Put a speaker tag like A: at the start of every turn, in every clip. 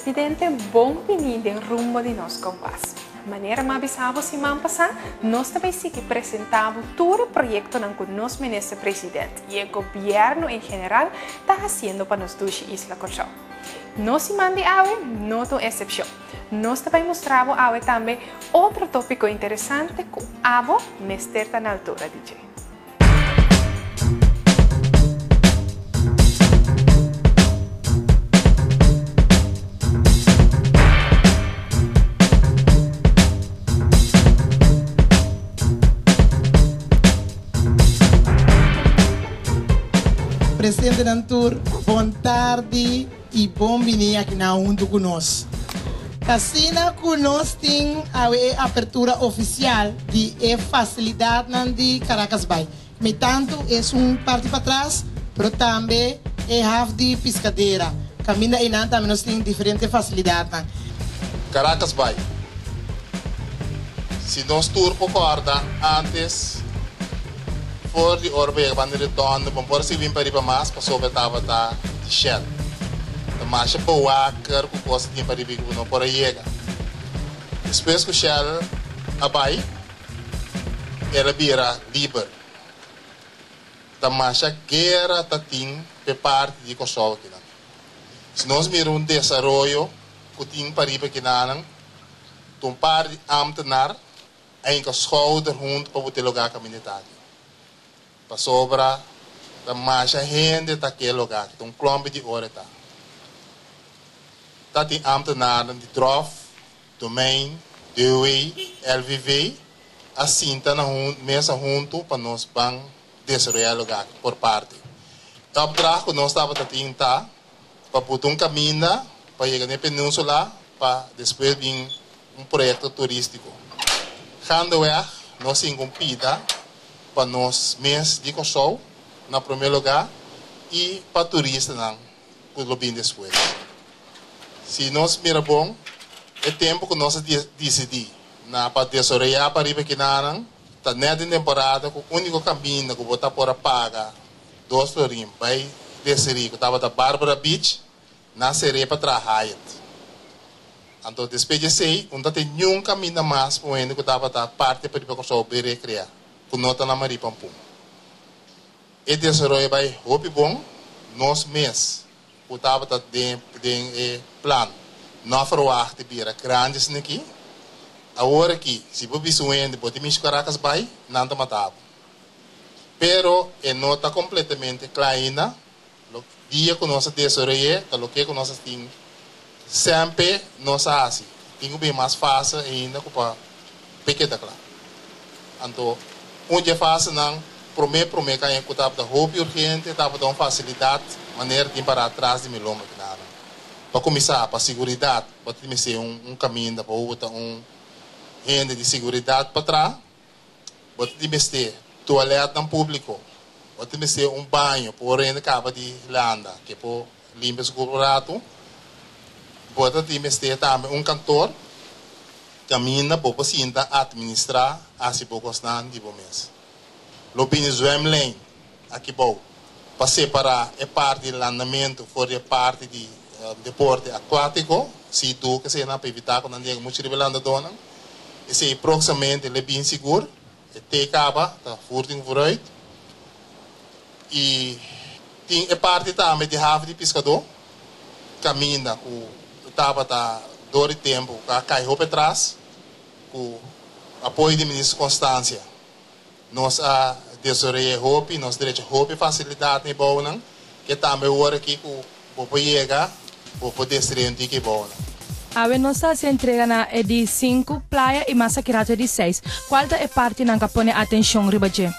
A: presidente, bom vindo em rumo de nosso compasso. Maneira mais avisava semana passada, nós também se apresentava todo o projeto com o nosso ministro-presidente e o governo em geral está fazendo para nós duas Isla Corsão. Nós semana de hoje não é exceção. Nós também mostramos hoje também outro tópico interessante que o Avo está na altura de dizer.
B: Presidente Nantur, boa tarde e bom vindo aqui na junto conosco. Assim, conosco tem a abertura oficial de facilidade de Caracas Bay. No tanto, é parte para trás, mas também é half de pescadeira. Caminha e não também nós temos diferentes facilidades.
C: Caracas Bay. Se nós turpo corda antes voor die orbe van de retorno, van por si vim para ir para mais, para sobre tava tá de shell. A marcha para o ácar, com coisa de para ir para por aí. Depois que o shell abai, ela vira livre. A marcha guerra tá tem de parte de Kosovo aqui não. Se nós miramos desenvolvimento, que tem para ir para aqui não, então par de ambtenar, ainda schouder junto para o lugar comunitário. Para sobra da marcha gente daquele lugar, que um clube de hora tá. Tá tem ambtenaren de drof, domein, DOE, LVV, assim tá na mesa junto para nós bang desenvolver lugar por parte. O opdracht que nós estava tendo tá para botar caminho para chegar na península para depois vir projeto turístico. Handweg nós incumpida para nós mês de Kosovo, na primeiro lugar, e para turistas não, por bem depois. Se nós mira bom, é tempo que nós decidimos na para desenvolver para ir aqui na tá nessa temporada com o único caminho que botar por paga dois florim, vai descer que estava da Barbara Beach, na sereia para trabalhar. Então depois de sei, não tem nenhum caminho mais para onde que estava da parte para ir para Kosovo para recrear. Nota na Maripampum. E desenvolve vai roupa bom, nós mês, o tava de plano, não faroar de bira grandes aqui, a hora aqui, se você visuende, pode me Caracas vai, não tá matado. Pero é nota completamente clara, o dia que nós desenvolve, o que nós tem, sempre nós assim, tem bem mais fácil ainda para pequena claro. Então onde é fácil não prometer que eu estava da roupa urgente, estava dando facilidade, maneira de ir para trás de miloma que nada. Para começar, para segurança, para ter ser caminho para outra, renda de segurança para trás, para ter ser toalete no público, para ter ser banho, por renda acaba de landa, que por limpar o rato, para ter ser também cantor, caminha para o paciente administrar assim poucos não de bom mês. Lopini zwemlijn aqui bom para separar a parte do andamento for a parte de deporte aquático se tu que se na para evitar quando andamos muito revelando dona e se proximamente é bem seguro e te acaba tá furting vooruit e tem a parte também de have de pescador caminha o tava tá dor tempo cai roupa atrás o apoio de ministro Constância nós a desenvolver roupa nós direito roupa facilidade boa não que também hora aqui o para chegar o poder ser que boa
D: a nossa se entrega na de 5 praia e massa que rata de 6 qual é parte na que põe atenção ribaje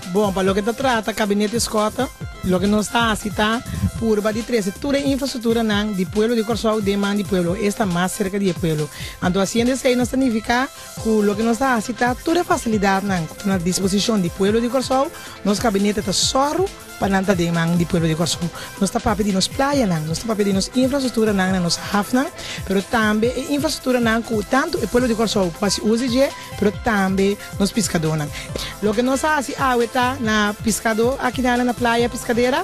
B: bom para o que trata gabinete escota lo que nos está cita por de 13 toda a infraestrutura de pueblo de Kosovo de man de pueblo está mais cerca de pueblo então assim isso não significa que lo que nos está cita toda a facilidade na disposição de pueblo de Kosovo nos gabinete está só para não ter man de pueblo de Kosovo nós está para pedir nos praia nós está para pedir nos infraestrutura nos hafna pero também infraestrutura que tanto o pueblo de Kosovo pode usar pero também nos pescadores lo que nos está na pescador aqui na praia pescadeira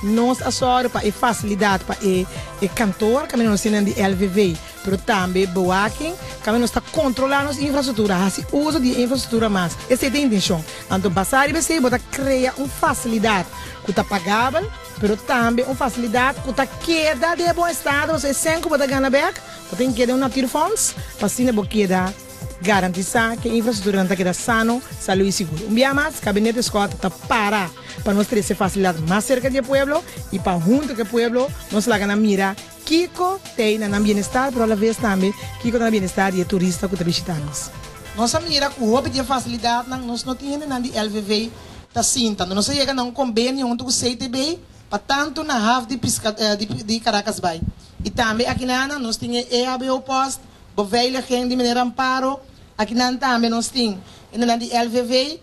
B: nós assoro para a facilidade para o cantor, que nós temos de LVV, mas também Boaking, que nós está controlando a infraestrutura, assim uso de infraestrutura mais. Essa é a intenção. Então, passar e você pode criar uma facilidade que está pagável, mas também uma facilidade que está queda de bom estado, você sempre pode ganhar back, você tem que dar um native funds, para assim não queda garantizar que a infraestrutura está queda sano, saúde e seguro. dia mais, o gabinete escola está para nós ter essa facilidade mais cerca do pueblo e para junto com o pueblo, nós lá na mira, Kiko tem na bem-estar, mas a vez também, Kiko tem na bem-estar e é turista que está visitando. Nossa mira, com o de facilidade, nós não temos nada de LVV, está sintando. Nós chegamos a um convênio junto com o CTB, para tanto na half de Caracas Bay. E também aqui nós temos EABO Post, Boveila, gente de Mineiro Amparo, aqui também nós temos de LVV,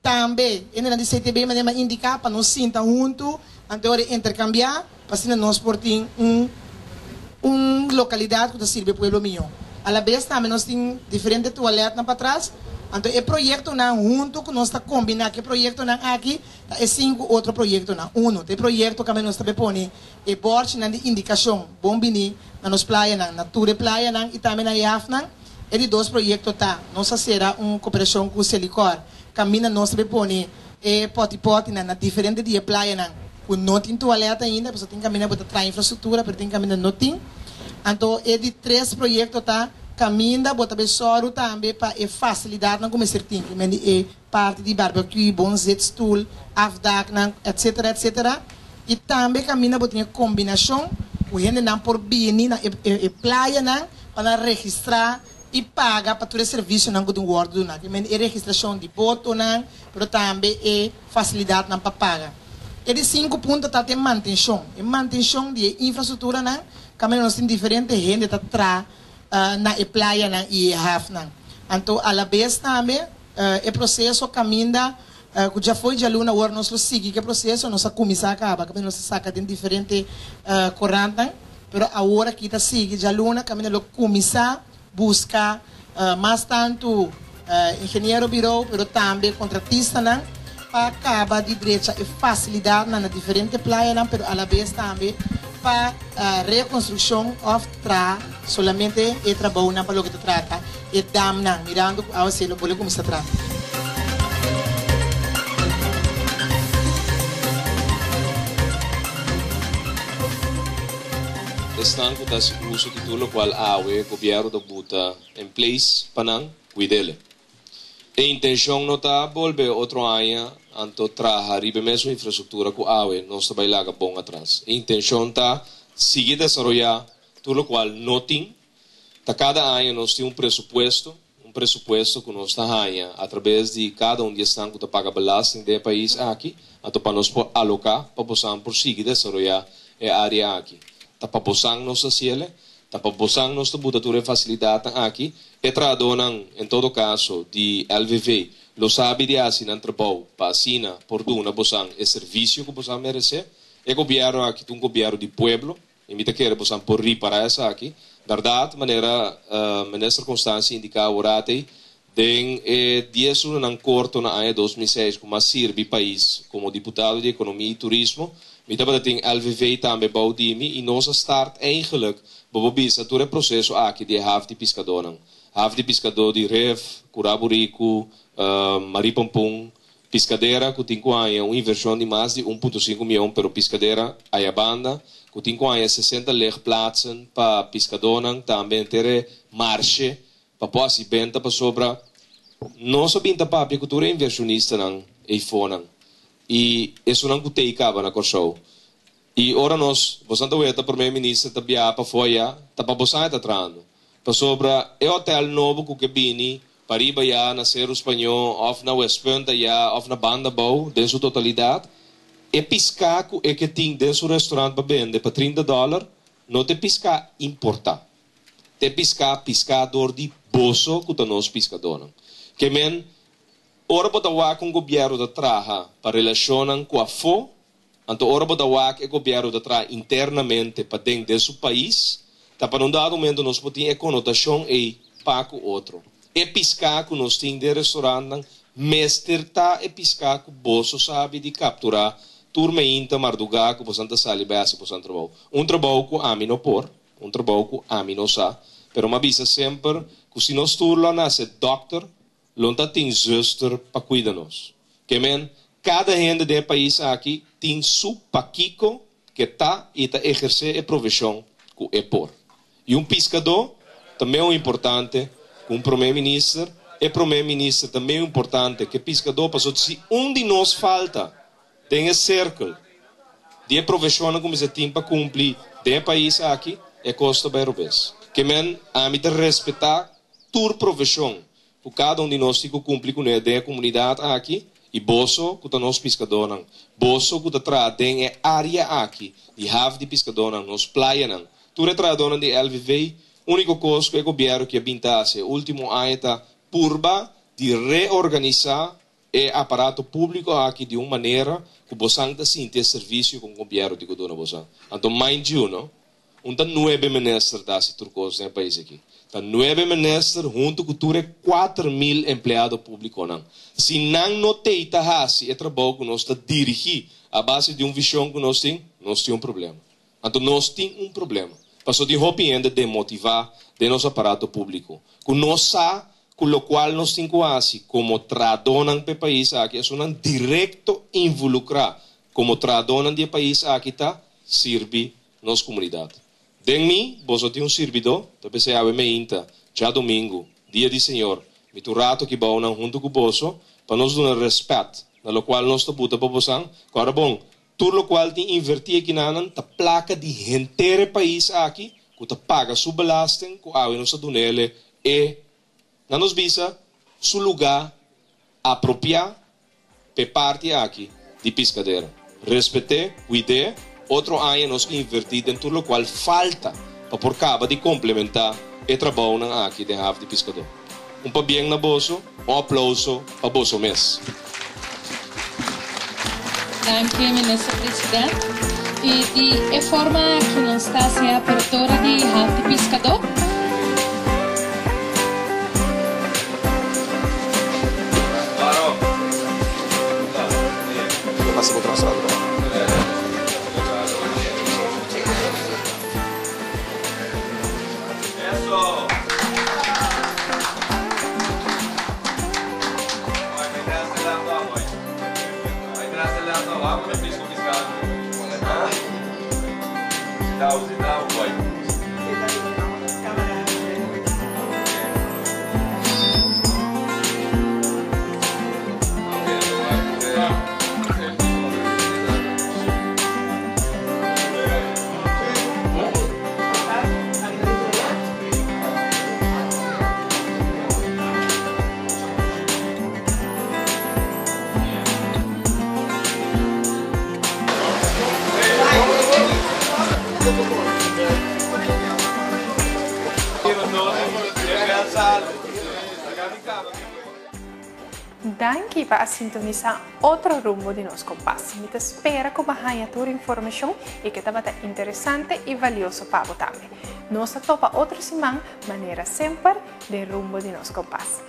B: também de CTB, mas indicar para nós sentar junto, então intercambiar, para assim nós portem uma localidade que serve para o pueblo meu. A la vez também nós temos diferentes toaletas para trás, então o projeto não junto que nós está combinando, que projeto não aqui, é 5 outro projeto não. O projeto que nós está pondo é board na indicação, bombini, na nos praia na tour praia e também na IAF é de 2 projetos tá. Nós será uma cooperação com o Celicor, caminha nós está pondo é pote na diferente de praia não tem toaleta ainda, você tem que caminhar para trazer infraestrutura, mas tem que caminhar não tem. Então é de 3 projetos tá. Caminha, bota besoro também para facilidade não começar tem que parte de barbecue, bonzet, stool, afdak, etc, etc. E também caminha bota uma combinação, o gente não por bem na praia não para registrar e pagar para todo o serviço não do word não, que é registração de boto não, mas também é facilidade não para pagar. E de 5 pontos tá tem manutenção, de infraestrutura não, caminha nós tem diferente gente tá atrás na praia na e hafna. Então, a la vez também, o processo caminha, que já foi de aluna, agora nós seguimos que processo, nós começar a acabar, que nós saca de diferentes correntes, mas agora que está seguindo de aluna, caminha lo começar buscar mais tanto engenheiro birou, mas também contratista, não, para acabar de direita e facilidade na diferentes praias, mas a la vez também para a reconstrução of tra solamente é trabalho na palo que trata e dam na mirando ao selo pode começar a tratar.
E: Estão com esse uso que tudo qual o governo da buta em place para cuidá-lo. A intenção não está volver outro ano anto trabalhar ribe mesmo infraestrutura com awe nós trabalhar bom atrás. A intenção está seguir desenvolver tudo qual não tem. Cada ano nós temos um pressuposto que nós está ganhando através de cada de estão que paga belasting do país aqui, então para nós alocar para possamos prosseguir desenvolver a área aqui. Tá para possamos nós fazer, tá para possamos nós botar toda facilidade aqui. E tradonan em todo caso de LVV lo sabe de assinar trabalho para assinar por duna bosan é serviço que bosan merece. E governo aqui um governo de pueblo, imita que bosan por reparar essa aqui. Verdade, maneira circunstância indica orate den 10 anos corto na ano 2006 como serve país como deputado de economia e turismo. Mita para tem LVV também baudimi e nós start eigenlijk bobisa todo o processo aqui de half de pescador. Half de pescador de Ref, Curaburico, Maripampung, pescadeira que tem uma inversão de mais de 1,5 milhão, pero pescadeira aí a banda que tem 60 legplaatsen para pescador, também ter marcha para poder vender para sobra. Não só pinta para a agricultura inversionista não, iPhone e isso não que tem acaba na Corsou. E ora nós, você não vê, o primeiro-ministro está via para fora, está para você está trando. Para sobra é hotel novo que vini para ir já na Cerro Espanhol, ou na West Point, ou na Banda Bow, de sua totalidade. E piscaco é que tem desse restaurante para vender para $30, não te piscar importar. Te piscar pescador de bolso que nós pescador. Que men ora botawa com o governo da traha para relacionar com a fo, então ora botawa que o governo da traha internamente para dentro do país. Tá para um dado momento nós podemos conotação e paco outro. E piscar que nós temos de restaurante, mestre tá e piscar que bolso sabe de capturar turma inta marduga que posan sali base posan trabalho. Trabalho que a mim não por, trabalho que a mim não sa, pero uma bisa sempre que se nós turla nasce doctor, lonta tem zuster para cuidar nós. Que men cada gente do país aqui tem su paquico que tá e tá exercer a profissão que é por. E pescador também é importante, com primeiro-ministro, e primeiro-ministro também é importante, que pescador passou se de nós falta, tem cerco de profissão como se tem para cumprir do país aqui, é custo bairro-vez. Que men a mim te respeitar tua profissão, por cada de nós tem que cumprir com a comunidade aqui, e boso que nós pescadores, boso que tradem é área aqui, de have de pescadores, nos praia não. Tu retradona de LVV, único coisa que o governo que abintasse, último ano está purba de reorganizar o aparato público aqui de uma maneira que você não tem serviço com o governo de Godona você. Então, mind you, não? Tá 9 ministros desse turcos no país aqui. Tá 9 ministros junto com 4.000 empregados públicos não. Se não tem esse trabalho que nós está dirigir a base de visão que nós temos problema. Então, nós temos problema. Passou de arrepender de motivar de nosso aparato público. Com nós com o qual nós temos quase como tradonan do país aqui, é um direto involucrar como tradonan do país aqui tá serve nossa comunidade. De mim, você tem servidor, talvez se ave me inta, já domingo, dia de Senhor, me tu rato que bom junto com você, para nós dar respeito, na qual nós te buta para você, agora bom, tudo o qual tem invertir aqui na ta placa de inteiro país aqui, que ta paga sua belasting, que a nossa donele e na nos visa su lugar apropriado para parte aqui de pescadeira. Respeite, cuide, outro ano nós invertir dentro do qual falta para por cabo de complementar o trabalho aqui de have de pescador. Pa bem na bolso, aplauso para bolso mês.
F: Danke, Ministro Presidente. E de forma que não está sem a abertura de have de pescador?
E: Passa para o traçado.
A: Danke para sintonizar outro rumbo de nosso compasso. Me espera que bahanha toda informação e que estava interessante e valioso para você também. Nós topa outra semana, maneira sempre de rumbo de nosso compasso.